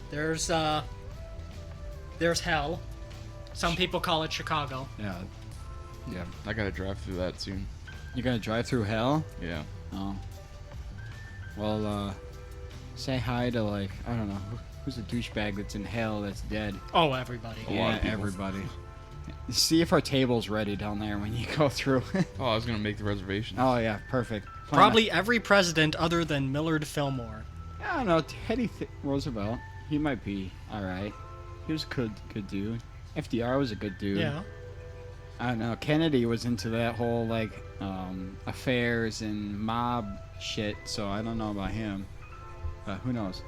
There's hell. Some people call it Chicago. Yeah. Yeah, I gotta drive through that soon. You gonna drive through hell? Yeah. Oh. Well, say hi to, like, I don't know, who's a douchebag that's in hell that's dead? Oh, everybody. A lot Yeah, of people. everybody. See if our table's ready down there when you go through. Oh, I was gonna make the reservation. Oh, yeah, perfect. Probably every president other than Millard Fillmore. I don't know, Teddy Roosevelt. He might be alright. He was a good dude. FDR was a good dude. Yeah. I don't know. Kennedy was into that whole, like, affairs and mob shit, so I don't know about him. But who knows?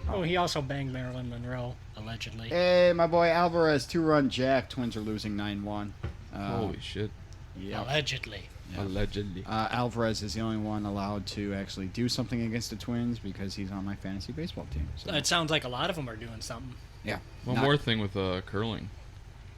Oh, he also banged Marilyn Monroe, allegedly. Hey, my boy Alvarez, 2-run jack. Twins are losing 9-1. Holy shit. Yeah. Allegedly. Yeah. Allegedly. Alvarez is the only one allowed to actually do something against the Twins because he's on my fantasy baseball team. So. It sounds like a lot of them are doing something. Yeah. One more thing with curling.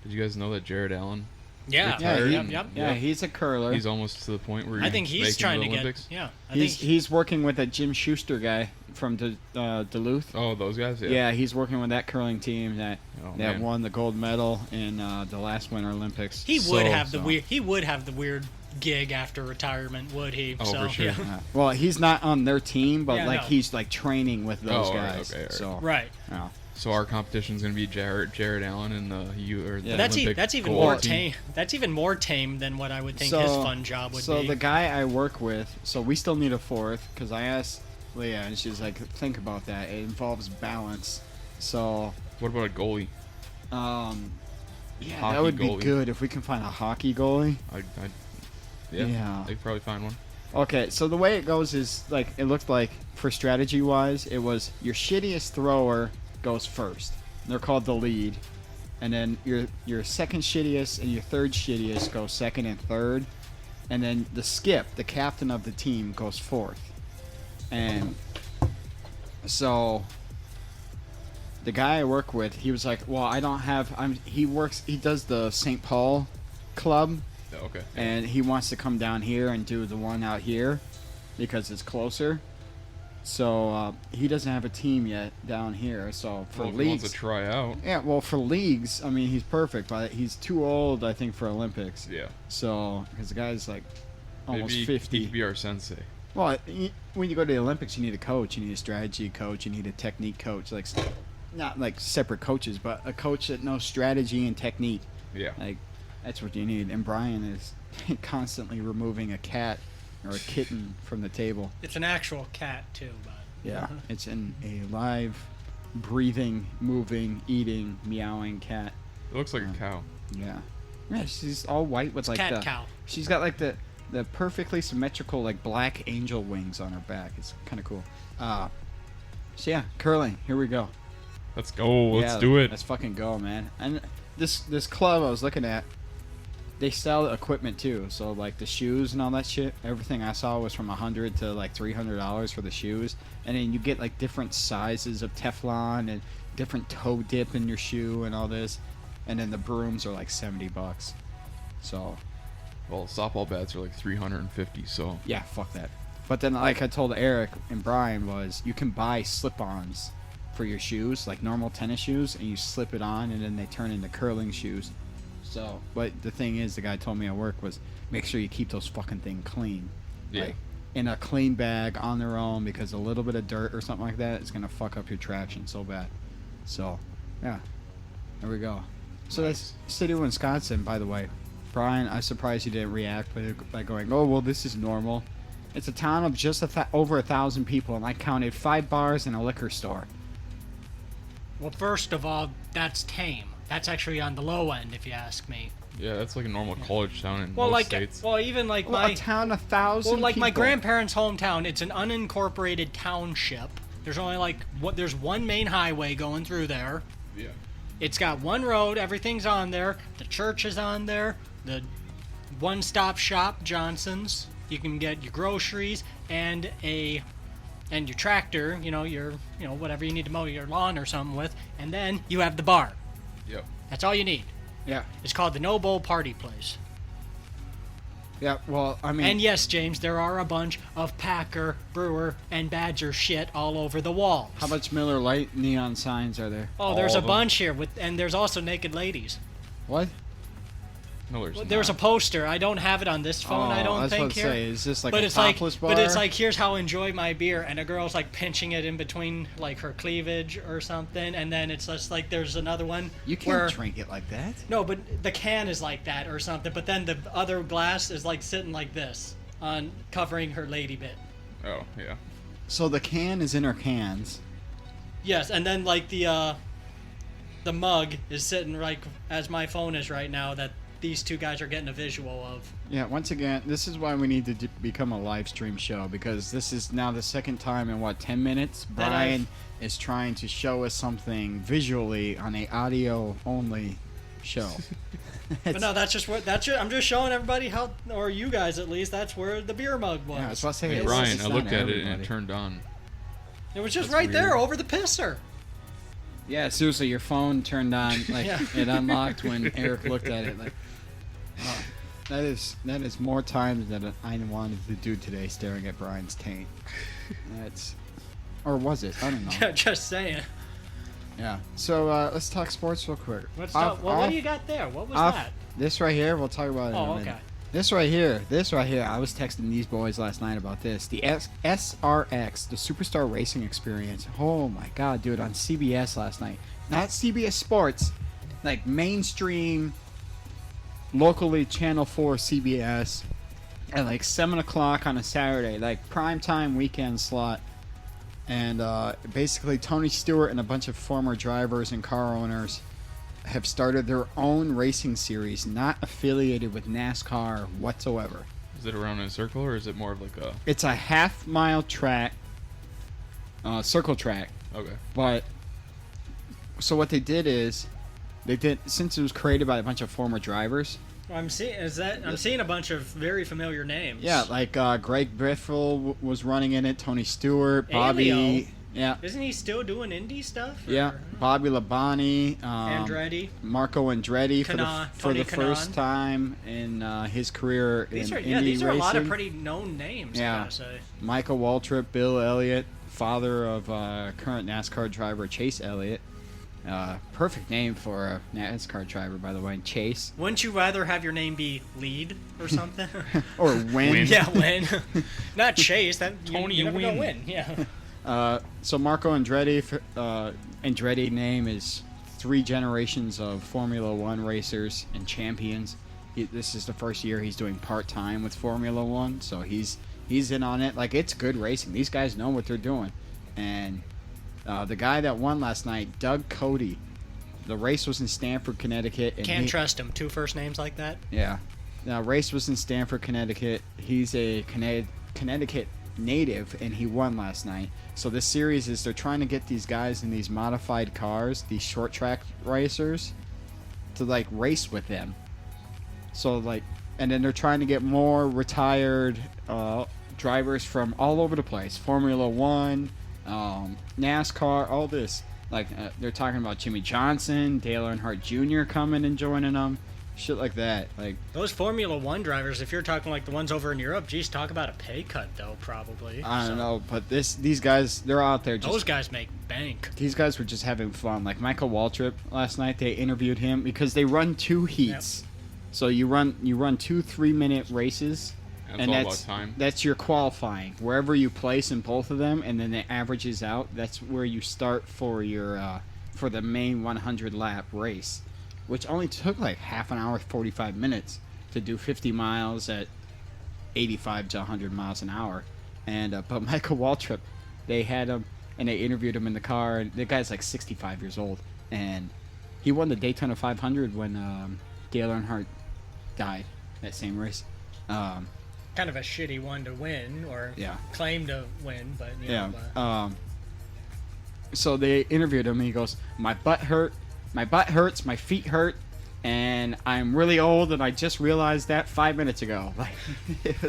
Did you guys know that Jared Allen? Yeah. Yeah, Retired? Yep. Yeah, he's a curler. He's almost to the point where I think he's making trying the to get. Olympics. Yeah. He's working with that Jim Schuster guy from Duluth. Oh, those guys. Yeah. Yeah, he's working with that curling team that Oh, that man. won the gold medal in the last Winter Olympics. He So- would have the so. weird. He would have the weird gig after retirement, would he? Oh, so, for sure. Yeah. Well, he's not on their team, but Yeah, like no. he's like training with those Oh, right, guys. okay, all right. So Right. yeah. So our competition's gonna be Jared Allen and the Yeah. That's Olympic that's even gold more team. tame. That's even more tame than what I would think his fun job would so be. the guy I work with, so we still need a fourth because I asked Leah and she's like, think about that. It involves balance. So What about a goalie? yeah, Hockey that would goalie. be good if we can find a hockey goalie. Yeah. Yeah. They could probably find one. Okay, so the way it goes is like it looked like for strategy wise, it was your shittiest thrower goes first. They're called the lead, and then your second shittiest and your third shittiest go second and third, and then the skip, the captain of the team, goes fourth. And so the guy I work with, he was like, "Well, I don't have. He does the St. Paul club." Oh, okay. And he wants to come down here and do the one out here because it's closer. So he doesn't have a team yet down here. So for Well, if he wants leagues, to try out. yeah, well for leagues, I mean he's perfect, but he's too old, I think, for Olympics. Yeah. So because the guy's like almost Maybe 50. he could be our sensei. Well, when you go to the Olympics, you need a coach. You need a strategy coach. You need a technique coach. Like not like separate coaches, but a coach that knows strategy and technique. Yeah. Like, that's what you need. And Brian is constantly removing a cat or a kitten from the table. It's an actual cat too, but Yeah. It's a live, breathing, moving, eating, meowing cat. It looks like a cow. Yeah. Yeah, she's all white with like cat the... cow. She's got like the perfectly symmetrical like black angel wings on her back. It's kind of cool. So yeah, curling. Here we go. Let's go. Let's Yeah, do it. Let's fucking go, man. And this club I was looking at, they sell equipment too. So like the shoes and all that shit. Everything I saw was from $100 to like $300 for the shoes. And then you get like different sizes of Teflon and different toe dip in your shoe and all this. And then the brooms are like $70. So Well, softball bats are like 350. So yeah, fuck that. But then like I told Eric and Brian was you can buy slip-ons for your shoes, like normal tennis shoes, and you slip it on and then they turn into curling shoes. So, but the thing is, the guy told me at work was make sure you keep those fucking things clean. Yeah. Like, in a clean bag on their own, because a little bit of dirt or something like that is going to fuck up your traction so bad. So, yeah. There we go. So Nice. that's City of Wisconsin, by the way. Brian, I'm surprised you didn't react by going, oh, well, this is normal. It's a town of just over 1,000 people, and I counted 5 bars and a liquor store. Well, first of all, that's tame. That's actually on the low end, if you ask me. yeah, that's like a normal college town in Well, most like, states. well, even like Well, my, a town of 1,000 well, like my people. grandparents' hometown. It's an unincorporated township. There's only like there's one main highway going through there. yeah. It's got one road. Everything's on there. The church is on there. The one-stop shop, Johnson's. You can get your groceries and your tractor. Your whatever you need to mow your lawn or something with. And then you have the bar. Yep. That's all you need. Yeah. It's called the No Bull Party Place. Yeah, well, I mean, And yes, James, there are a bunch of Packer, Brewer, and Badger shit all over the walls. how much Miller Lite neon signs are there? Oh, there's All a of 'em? bunch here, and there's also naked ladies. What? No, there's There's a not. poster. I don't have it on this phone. I I don't was think about to here. say, is this like but a it's like, topless bar? but it's like, here's how I enjoy my beer, and a girl's like pinching it in between like her cleavage or something, and then it's just like there's another one. you can't where, drink it like that. No, but the can is like that or something. But then the other glass is like sitting like this on covering her lady bit. Oh, yeah. So the can is in her cans. Yes, and then like the mug is sitting like as my phone is right now that these two guys are getting a visual of. Yeah, once again, this is why we need to become a live stream show, because this is now the second time in 10 minutes That Brian is trying to show us something visually on a audio only show. But no, that's just I'm just showing everybody how, or you guys at least, that's where the beer mug was. Yeah, that's what I was saying. Hey, It's- Brian, it's I not looked at it and everybody. it turned on. It was just That's right there weird. over the pisser. Yeah, seriously, your phone turned on, like Yeah. it unlocked when Eric looked at it. Like, that is more times than I wanted to do today, staring at Brian's taint. That's, or was it? I don't know. Just saying. Yeah. So let's talk sports real quick. What do you got there? What was that? This right here, we'll talk about it in Oh, a minute. okay. This right here, I was texting these boys last night about this. The SRX, the Superstar Racing Experience. Oh my god, dude, on CBS last night. Not CBS Sports, like mainstream, locally Channel 4 CBS at like 7 o'clock on a Saturday, like primetime weekend slot. And basically, Tony Stewart and a bunch of former drivers and car owners have started their own racing series, not affiliated with NASCAR whatsoever. Is it around in a circle or is it more of like a... It's a half-mile track, circle track. Okay. But so what they did is, since it was created by a bunch of former drivers. I'm seeing a bunch of very familiar names. Yeah, like Greg Biffle was running in it, Tony Stewart, Bobby. Elio. Yeah. Isn't he still doing indie stuff? Yeah, Bobby Labonte, Andretti. Marco Andretti Tony for the first Kanaan. time in his career These in are Indy these are a lot of racing. pretty known names. I Yeah. gotta say. Michael Waltrip, Bill Elliott, father of current NASCAR driver Chase Elliott. Perfect name for a NASCAR driver, by the way, Chase. Wouldn't you rather have your name be Lead or something? Or Win. Win. Yeah, Win. Not Chase. That Tony you never Win. know Win. Yeah. So Marco Andretti, Andretti name is 3 generations of Formula One racers and champions. This is the first year he's doing part-time with Formula One, so he's in on it. Like, it's good racing. These guys know what they're doing. And the guy that won last night, Doug Cody, the race was in Stamford, Connecticut. And Can't trust him. 2 first names like that. Yeah. Now, race was in Stamford, Connecticut. He's a Connecticut native, and he won last night. So this series is they're trying to get these guys in these modified cars, these short track racers, to like race with them. So like, and then they're trying to get more retired drivers from all over the place, Formula One, NASCAR, all this. Like they're talking about Jimmy Johnson, Dale Earnhardt Jr. coming and joining them. Shit like that. Like, Those Formula One drivers, if you're talking like the ones over in Europe, geez, talk about a pay cut though, probably. I don't know, but these guys, they're out there just. Those guys make bank. These guys were just having fun. Like Michael Waltrip last night, they interviewed him because they run 2 heats. So you run 2 3-minute races, That's and all that's about time. that's your qualifying. Wherever you place in both of them, and then it averages out. That's where you start for your for the main 100 lap race, which only took like half an hour, 45 minutes to do 50 miles at 85 to 100 miles an hour. And but Michael Waltrip, they had him and they interviewed him in the car. And the guy's like 65 years old, and he won the Daytona 500 when Dale Earnhardt died that same race. Kind of a shitty one to win or Yeah. claim to win, but you Yeah. know. But So they interviewed him, and he goes, "My butt hurts, my feet hurt, and I'm really old, and I just realized that 5 minutes ago." Like, it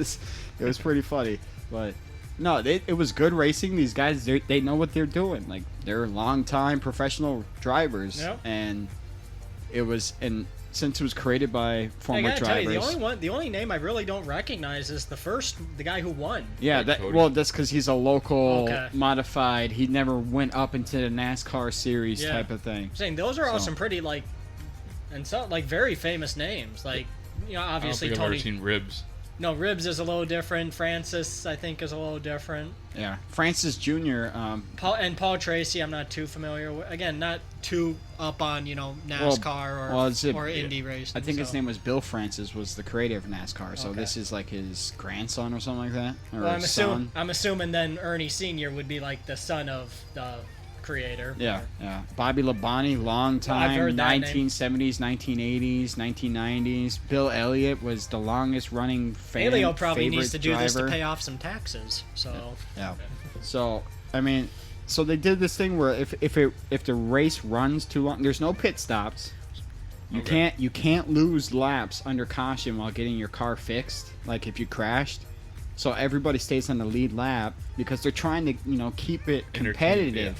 was pretty funny, but no, it was good racing. These guys, they know what they're doing. Like, they're long-time professional drivers, Yep. and it was, and since it was created by I former gotta tell you, drivers. the only name I really don't recognize is the guy who won. Yeah, Like Cody. well, that's because he's a local Okay. modified. He never went up into the NASCAR series Yeah. type of thing. I'm saying those are all So- some pretty and so very famous names. Like, I don't obviously think I've ever Tony. seen Ribs. No, Ribs is a little different. Francis, I think, is a little different. Yeah, Francis Jr. Paul Tracy, I'm not too familiar with. Again, not too up on NASCAR or Indy racing. I think his so. name was Bill Francis, was the creator of NASCAR. So Okay. this is like his grandson or something like that, or Well, his son. I'm assuming then Ernie Senior would be like the son of the creator. Yeah, yeah. Bobby Labonte, long time, heard that name. 1970s, 1980s, 1990s. Bill Elliott was the longest running Elio probably needs to do favorite this to driver. pay off some taxes. So Yeah. So I mean, so they did this thing where if the race runs too long, there's no pit stops. Okay. You can't lose laps under caution while getting your car fixed. Like if you crashed. So everybody stays on the lead lap because they're trying to keep it competitive.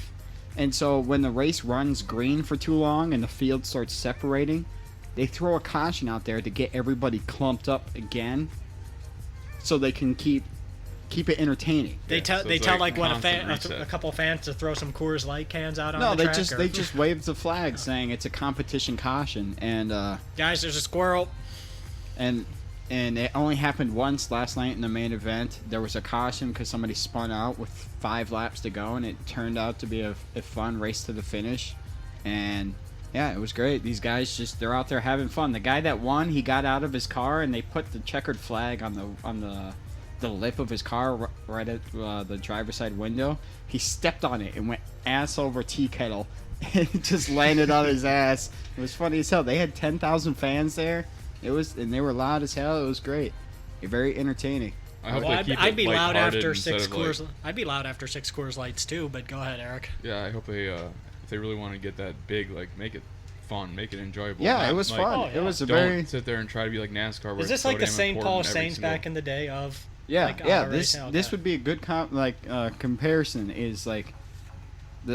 And so when the race runs green for too long and the field starts separating, they throw a caution out there to get everybody clumped up again, so they can keep it entertaining. they Yeah, tell so they it's tell like like constant reset. a couple fans to throw some Coors Light cans out on No, the they track. just waved the flag saying it's a competition caution, and Guys, there's a squirrel. and it only happened once last night in the main event. There was a caution because somebody spun out with 5 laps to go, and it turned out to be a fun race to the finish. And yeah, it was great. These guys they're out there having fun. The guy that won, he got out of his car and they put the checkered flag on the lip of his car right at the driver's side window. He stepped on it and went ass over tea kettle. And it just landed on his ass. It was funny as hell. They had 10,000 fans there. And they were loud as hell. It was great. Very entertaining. I hope Well, they keep I'd it be loud lighthearted after instead 6 of, Coors. like, I'd be loud after 6 Coors Lights too. But go ahead, Eric. yeah, I hope they if they really want to get that big, like make it fun, make it enjoyable. Yeah, Not, it was like, fun. Oh, It yeah. was a Don't very sit there and try to be like NASCAR. Where Is this it's so like the damn St. Paul important every Saints single- back in the day of? yeah like, yeah. auto This racing? this Okay. would be a good comparison. Is like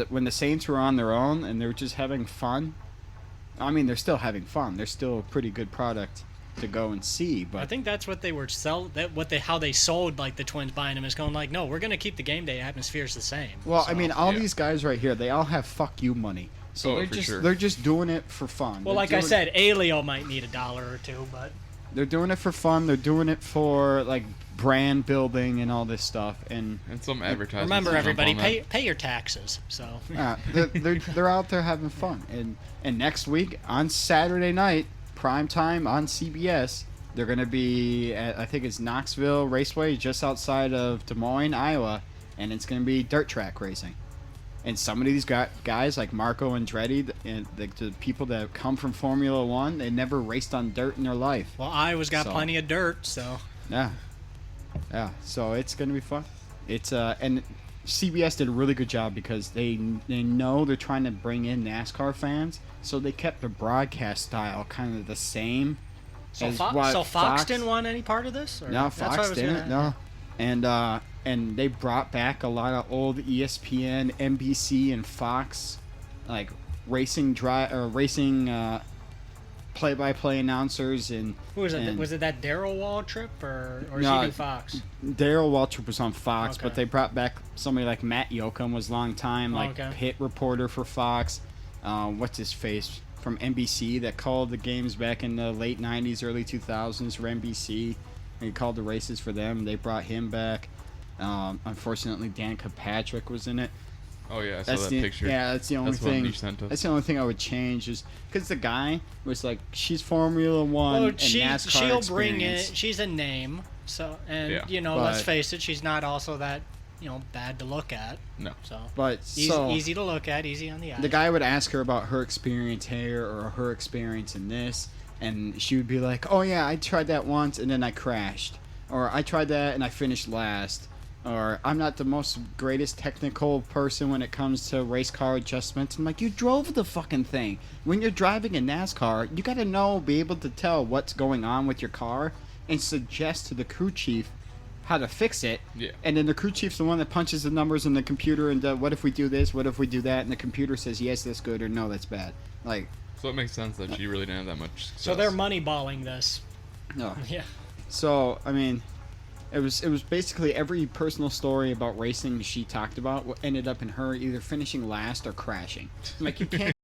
when the Saints were on their own and they were just having fun. I mean, they're still having fun. They're still a pretty good product to go and see. But I think that's what they were how they sold like the Twins buying them is going like, no, we're gonna keep the game day atmospheres the same. well, So- I mean, all yeah. these guys right here, they all have fuck you money. So Oh, they're for just sure. they're just doing it for fun. well, They're like I doing- said, Alio might need $1 or $2, but they're doing it for fun. They're doing it for like brand building and all this stuff. And And some advertisements. remember, to jump everybody, on that. pay your taxes. So they're out there having fun. And next week on Saturday night, prime time on CBS, they're gonna be at, I think it's Knoxville Raceway, just outside of Des Moines, Iowa, and it's gonna be dirt track racing. And some of these guys like Marco Andretti and the people that come from Formula One, they never raced on dirt in their life. well, Iowa's got So- plenty of dirt, so Yeah, yeah. So it's gonna be fun. It's and CBS did a really good job because they know they're trying to bring in NASCAR fans, so they kept the broadcast style kind of the same. as what Fox didn't want any part of this. Or? No, That's what I Fox was didn't. gonna- No, and they brought back a lot of old ESPN, NBC, and Fox like racing play-by-play announcers and Who was it? and- Was it that Daryl Waltrip or No, he do Fox? Daryl Waltrip was on Fox, Okay. but they brought back somebody like Matt Yoakum was long time like Okay. pit reporter for Fox. What's his face from NBC that called the games back in the late '90s, early 2000s for NBC. And he called the races for them. They brought him back. Unfortunately, Dan Kirkpatrick was in it. Oh yeah, I saw that picture. Yeah, that's the only That's what thing. Niche sent us. That's the only thing I would change is because the guy was like, she's Formula One Well, and she'll NASCAR bring experience. it. She's a name, so Yeah. let's But- face it, she's not also that bad to look at. No. So But easy to look at, easy on the eyes. the guy would ask her about her experience here or her experience in this, and she would be like, "Oh yeah, I tried that once and then I crashed," or "I tried that and I finished last," or "I'm not the most greatest technical person when it comes to race car adjustments." I'm like, you drove the fucking thing. When you're driving a NASCAR, you gotta be able to tell what's going on with your car and suggest to the crew chief how to fix it. Yeah. And then the crew chief's the one that punches the numbers in the computer and what if we do this, what if we do that, and the computer says yes, that's good, or no, that's bad. Like, So it makes sense that she really didn't have that much success. So they're moneyballing this. no. Yeah. So I mean, it was basically every personal story about racing she talked about ended up in her either finishing last or crashing. Like, you can't